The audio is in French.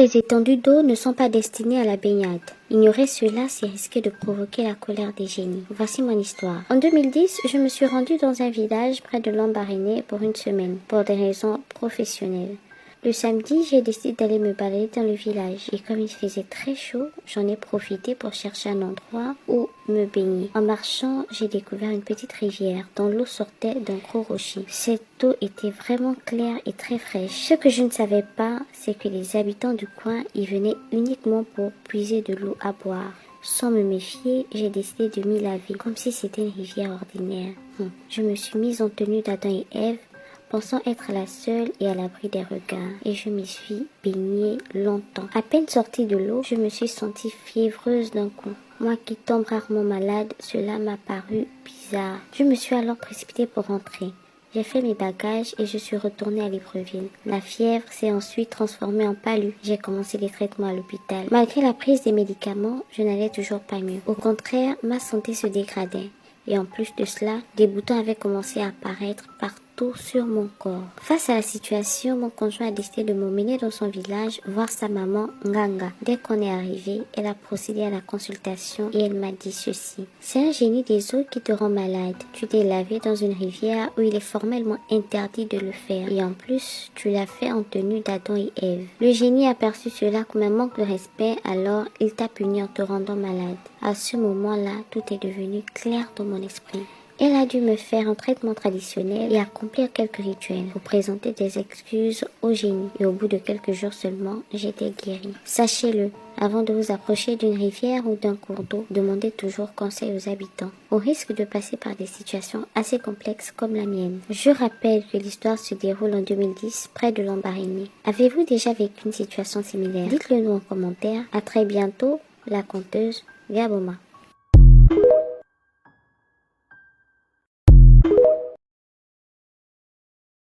Les étendues d'eau ne sont pas destinées à la baignade. Ignorer cela, c'est risquer de provoquer la colère des génies. Voici mon histoire. En 2010, je me suis rendue dans un village près de Lambaréné pour une semaine, pour des raisons professionnelles. Le samedi, j'ai décidé d'aller me balader dans le village et comme il faisait très chaud, j'en ai profité pour chercher un endroit où me baigner. En marchant, j'ai découvert une petite rivière dont l'eau sortait d'un gros rocher. Cette eau était vraiment claire et très fraîche. Ce que je ne savais pas, c'est que les habitants du coin y venaient uniquement pour puiser de l'eau à boire. Sans me méfier, j'ai décidé de m'y laver, comme si c'était une rivière ordinaire. Je me suis mise en tenue d'Adam et Ève, pensant être la seule et à l'abri des regards, et je m'y suis baignée longtemps. À peine sortie de l'eau, je me suis sentie fiévreuse d'un coup. Moi qui tombe rarement malade, cela m'a paru bizarre. Je me suis alors précipitée pour rentrer. J'ai fait mes bagages et je suis retournée à Libreville. La fièvre s'est ensuite transformée en palu. J'ai commencé les traitements à l'hôpital. Malgré la prise des médicaments, je n'allais toujours pas mieux. Au contraire, ma santé se dégradait. Et en plus de cela, des boutons avaient commencé à apparaître partout sur mon corps. Face à la situation, mon conjoint a décidé de m'emmener dans son village voir sa maman Nganga. Dès qu'on est arrivé, elle a procédé à la consultation et elle m'a dit ceci. C'est un génie des eaux qui te rend malade. Tu t'es lavé dans une rivière où il est formellement interdit de le faire. Et en plus, tu l'as fait en tenue d'Adam et Ève. Le génie a perçu cela comme un manque de respect, alors il t'a puni en te rendant malade. À ce moment-là, tout est devenu clair dans mon esprit. Elle a dû me faire un traitement traditionnel et accomplir quelques rituels pour présenter des excuses au génie. Et au bout de quelques jours seulement, j'étais guérie. Sachez-le, avant de vous approcher d'une rivière ou d'un cours d'eau, demandez toujours conseil aux habitants. On risque de passer par des situations assez complexes comme la mienne. Je rappelle que l'histoire se déroule en 2010 près de Lambaréné. Avez-vous déjà vécu une situation similaire? Dites-le nous en commentaire. À très bientôt, la conteuse Gaboma.